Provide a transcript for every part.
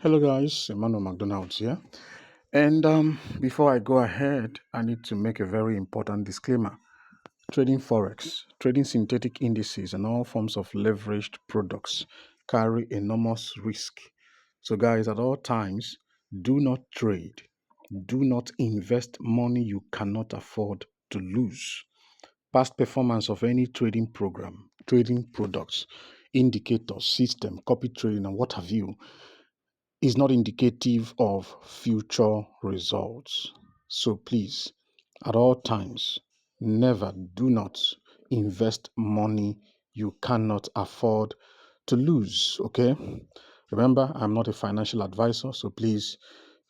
Hello guys, Emmanuel McDonald's here. And before I go ahead, I need to make a very important disclaimer. Trading Forex, trading synthetic indices, and all forms of leveraged products carry enormous risk. So, guys, at all times, do not trade. Do not invest money you cannot afford to lose. Past performance of any trading program, trading products, indicators, system, copy trading, and what have you is not indicative of future results. So please, at all times, never, do not invest money you cannot afford to lose. Okay? Remember, I'm not a financial advisor, so please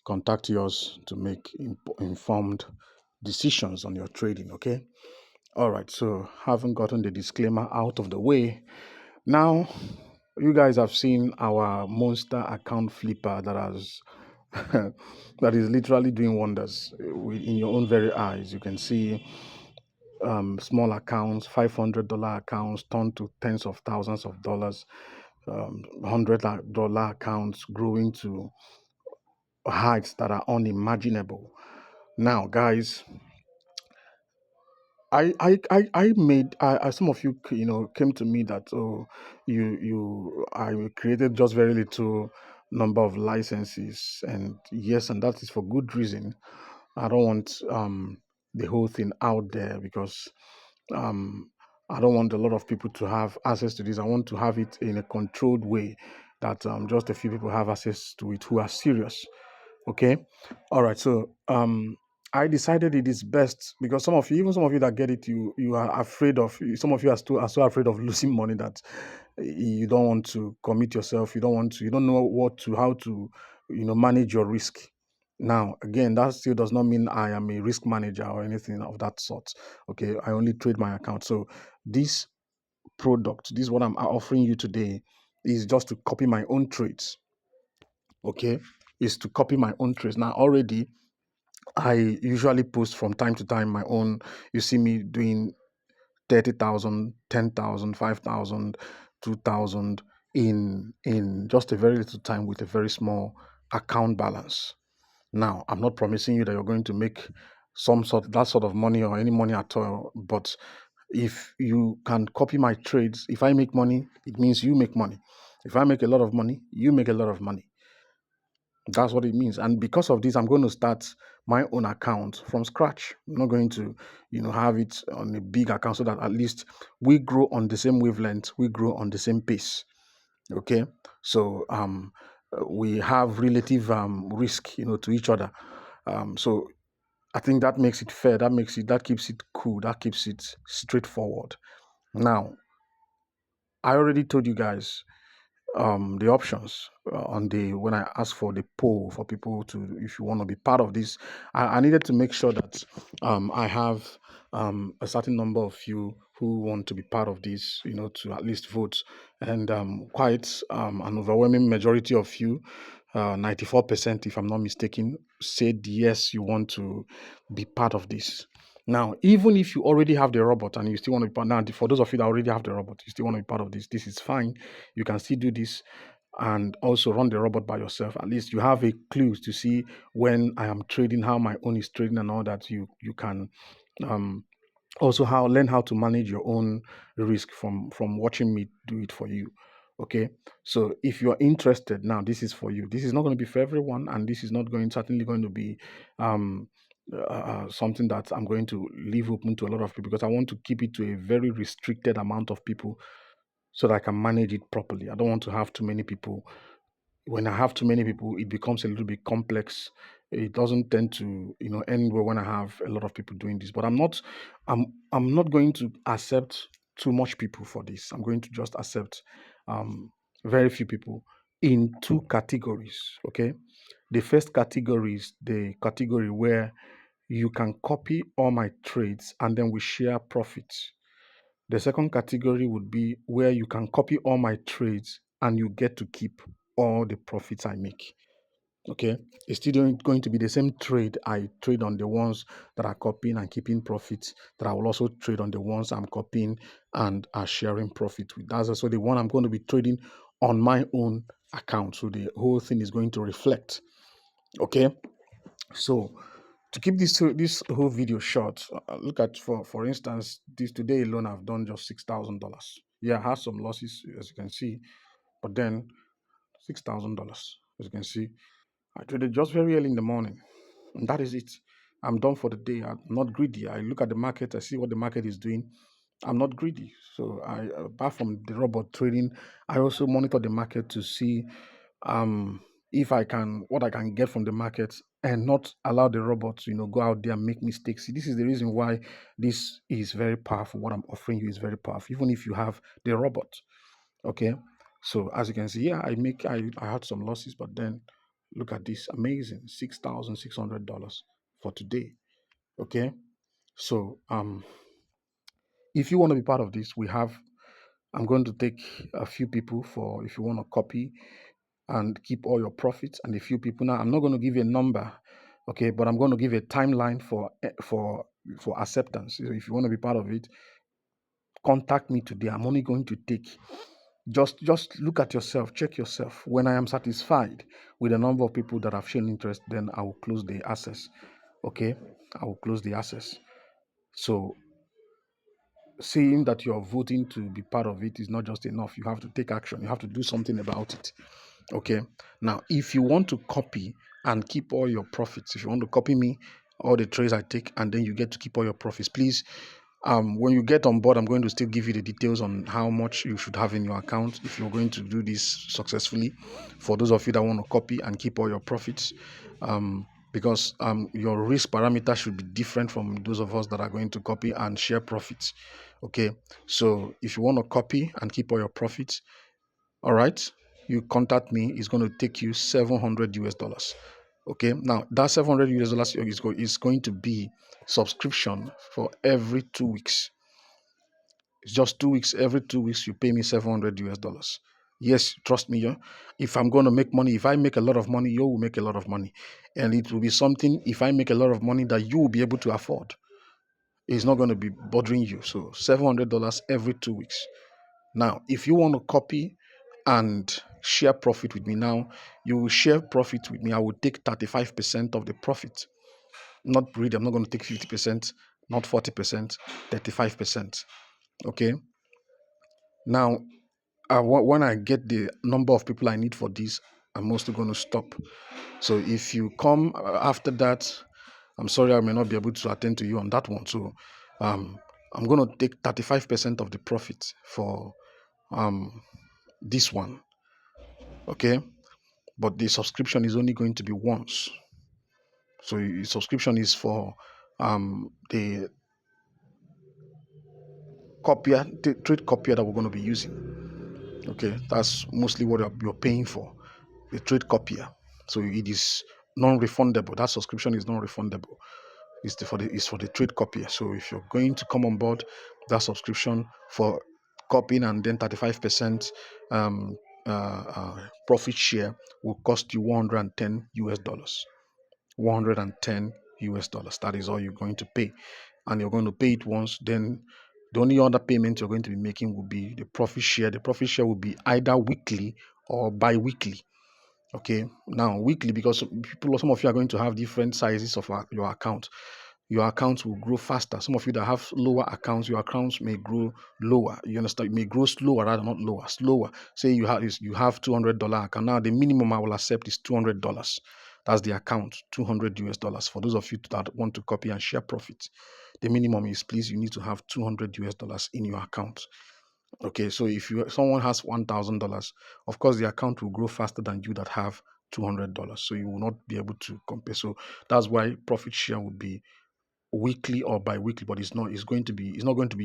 contact yours to make informed decisions on your trading. Okay? All right, so having gotten the disclaimer out of the way, now you guys have seen our monster account flipper that has that is literally doing wonders in your own very eyes. You can see small accounts, $500 accounts turned to tens of thousands of dollars, $100 accounts growing to heights that are unimaginable. Now, guys, I made some of you came to me that I created just very little number of licenses, and yes, and that is for good reason. I don't want the whole thing out there because um I don't want a lot of people to have access to this. I want to have it in a controlled way that just a few people have access to it who are serious. Okay. All right. So I decided it is best because some of you that get it, you are afraid of. Some of you are so afraid of losing money that you don't want to commit yourself. You don't know how to manage your risk. Now, again, that still does not mean I am a risk manager or anything of that sort. Okay, I only trade my account. So this this is what I'm offering you today, is just to copy my own trades. Okay, is to copy my own trades. Now, already I usually post from time to time my own. You see me doing 30,000, 10,000, 5,000, 2,000 in just a very little time with a very small account balance. Now, I'm not promising you that you're going to make that sort of money or any money at all, but if you can copy my trades, if I make money, it means you make money. If I make a lot of money, you make a lot of money. That's what it means. And because of this, I'm going to start my own account from scratch. I'm not going to, have it on a big account so that at least we grow on the same wavelength, we grow on the same pace. Okay. So we have relative risk, to each other. So I think that makes it fair. That keeps it cool. That keeps it straightforward. Now, I already told you guys the options on the when I asked for the poll for people to, if you want to be part of this, I needed to make sure that I have a certain number of you who want to be part of this, to at least vote, and quite an overwhelming majority of you, 94%, if I'm not mistaken, said yes, you want to be part of this. Now, even if you already have the robot and you still want to be part, now for those of you that already have the robot, you still want to be part of this, this is fine. You can still do this and also run the robot by yourself. At least you have a clue to see when I am trading, how my own is trading, and all that. You can also learn how to manage your own risk from watching me do it for you. Okay, so if you're interested, now this is for you. This is not going to be for everyone, and this is not certainly going to be something that I'm going to leave open to a lot of people, because I want to keep it to a very restricted amount of people so that I can manage it properly. I don't want to have too many people. When I have too many people, it becomes a little bit complex. It doesn't tend to, end well when I have a lot of people doing this. But I'm not going to accept too much people for this. I'm going to just accept very few people in two categories. Okay, the first category is the category where you can copy all my trades and then we share profits. The second category would be where you can copy all my trades and you get to keep all the profits I make. Okay, it's still going to be the same trade. I trade on the ones that are copying and keeping profits, that I will also trade on the ones I'm copying and are sharing profit with. That's also the one I'm going to be trading on my own account. So the whole thing is going to reflect. Okay. So to keep this whole video short, look at for instance, this today alone I've done just $6,000. Yeah, I had some losses as you can see, but then $6,000 as you can see. I traded just very early in the morning, and that is it. I'm done for the day. I'm not greedy. I look at the market. I see what the market is doing. I'm not greedy. So I, apart from the robot trading, I also monitor the market to see um if I can what I can get from the market and not allow the robot to go out there and make mistakes. See, this is the reason why this is very powerful. What I'm offering you is very powerful, even if you have the robot. Okay. So as you can see, yeah, I had some losses, but then look at this amazing $6,600 for today. Okay. So if you want to be part of this, I'm going to take a few people for if you want to copy and keep all your profits and a few people. Now I'm not going to give you a number, okay, but I'm going to give a timeline for acceptance. So if you want to be part of it, contact me today. I'm only going to take just look at yourself, check yourself. When I am satisfied with the number of people that have shown interest, then I will close the access. Okay, I will close the access. So seeing that you're voting to be part of it is not just enough. You have to take action. You have to do something about it. Okay. Now, if you want to copy and keep all your profits, if you want to copy me, all the trades I take, and then you get to keep all your profits, please. When you get on board, I'm going to still give you the details on how much you should have in your account if you're going to do this successfully. For those of you that want to copy and keep all your profits, because your risk parameter should be different from those of us that are going to copy and share profits. Okay, so if you want to copy and keep all your profits, all right, you contact me. It's going to take you 700 US dollars. Okay, now that 700 US dollars is going to be subscription for every 2 weeks. It's just 2 weeks. Every 2 weeks, you pay me 700 US dollars. Yes, trust me. Yeah? If I'm going to make money, if I make a lot of money, you will make a lot of money. And it will be something, if I make a lot of money, that you will be able to afford. It's not going to be bothering you. So $700 every 2 weeks. Now, if you want to copy and share profit with me now, you will share profit with me. I will take 35% of the profit. Not really, I'm not going to take 50%, not 40%, 35%. Okay. Now, when I get the number of people I need for this, I'm also going to stop. So if you come after that, I'm sorry, I may not be able to attend to you on that one. So I'm going to take 35% of the profit for this one. Okay. But the subscription is only going to be once. So the subscription is for the copier, the trade copier that we're going to be using. Okay, that's mostly what you're paying for, the trade copier. So it is non-refundable. That subscription is non-refundable. It's for the trade copier. So if you're going to come on board, that subscription for copying and then 35% profit share will cost you 110 US dollars. 110 US dollars. That is all you're going to pay. And you're going to pay it once. Then the only other payment you're going to be making will be the profit share. The profit share will be either weekly or bi-weekly. Okay. Now, weekly, because some of you are going to have different sizes of your account. Your accounts will grow faster. Some of you that have lower accounts, your accounts may grow lower. You understand? It may grow slower, rather not lower, slower. Say you have $200 account. Now the minimum I will accept is $200. That's the account, 200 US dollars. For those of you that want to copy and share profits, the minimum is, please, you need to have 200 US dollars in your account. Okay, so if someone has $1,000, of course the account will grow faster than you that have $200. So you will not be able to compare. So that's why profit share would be weekly or bi-weekly, but it's not going to be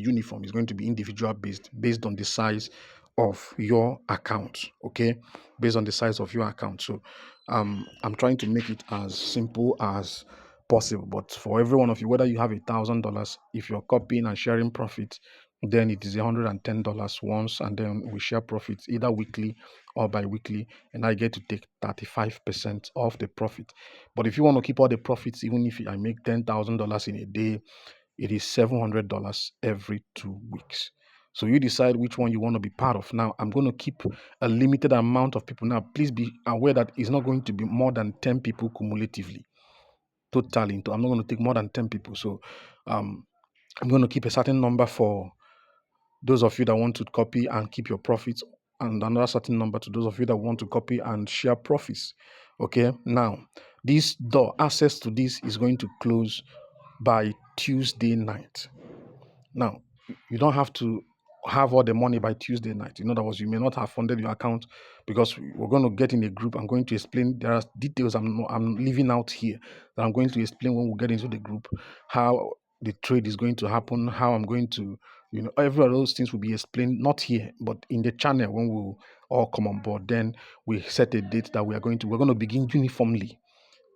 uniform. It's going to be individual based on the size of your account. Okay, based on the size of your account. So I'm trying to make it as simple as possible, but for every one of you, whether you have $1,000, if you're copying and sharing profit, then it is $110 once, and then we share profits either weekly or bi-weekly, and I get to take 35% of the profit. But if you want to keep all the profits, even if I make $10,000 in a day, it is $700 every 2 weeks. So you decide which one you want to be part of. Now, I'm going to keep a limited amount of people. Now, please be aware that it's not going to be more than 10 people cumulatively. Totally. I'm not going to take more than 10 people. So um, I'm going to keep a certain number for those of you that want to copy and keep your profits, and another certain number to those of you that want to copy and share profits. Okay. Now, this door, access to this is going to close by Tuesday night. Now, you don't have to have all the money by Tuesday night. In other words, you may not have funded your account, because we're going to get in a group. I'm going to explain. There are details I'm leaving out here that I'm going to explain when we get into the group, how the trade is going to happen, how I'm going to, every of those things will be explained, not here, but in the channel when we all come on board. Then we set a date that we're going to begin uniformly.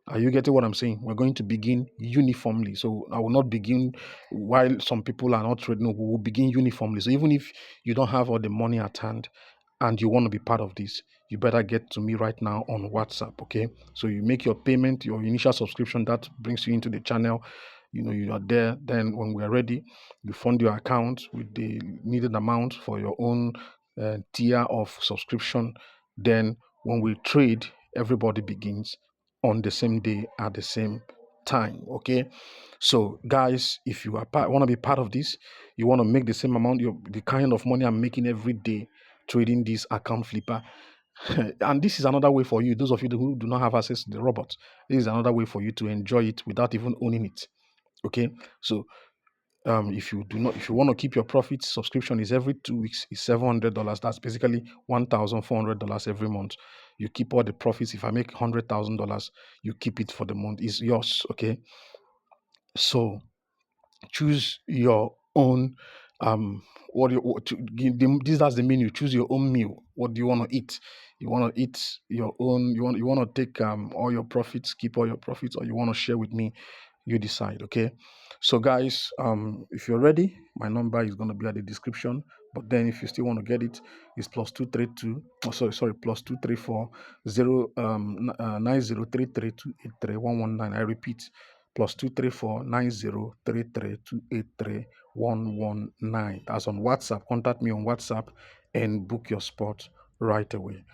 Are you getting what I'm saying? We're going to begin uniformly. So I will not begin while some people are not trading. No, we will begin uniformly. So even if you don't have all the money at hand and you want to be part of this, you better get to me right now on WhatsApp. Okay. So you make your payment, your initial subscription, that brings you into the channel. You are there. Then when we are ready, you fund your account with the needed amount for your own tier of subscription. Then when we trade, everybody begins on the same day at the same time. Okay. So guys, if you want to be part of this, you want to make the same amount, the kind of money I'm making every day trading this account flipper. And this is another way for you, those of you who do not have access to the robot, this is another way for you to enjoy it without even owning it. Okay. So if you want to keep your profits, subscription is every 2 weeks, is $700. That's basically $1,400 every month. You keep all the profits. If I make $100,000, you keep it for the month. It's yours. Okay. So choose your own what do you what to give them. This, that's the menu. Choose your own meal. What do you want to eat? You want to eat your own, you want to take all your profits, keep all your profits, or you want to share with me? You decide. Okay. So guys, if you're ready, my number is going to be at the description. But then if you still want to get it, it's +232, +234 9033283119. I repeat, +234 9033283119. That's on WhatsApp. Contact me on WhatsApp and book your spot right away.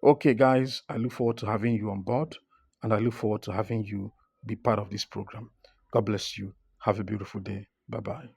Okay, guys, I look forward to having you on board, and I look forward to having you be part of this program. God bless you. Have a beautiful day. Bye bye.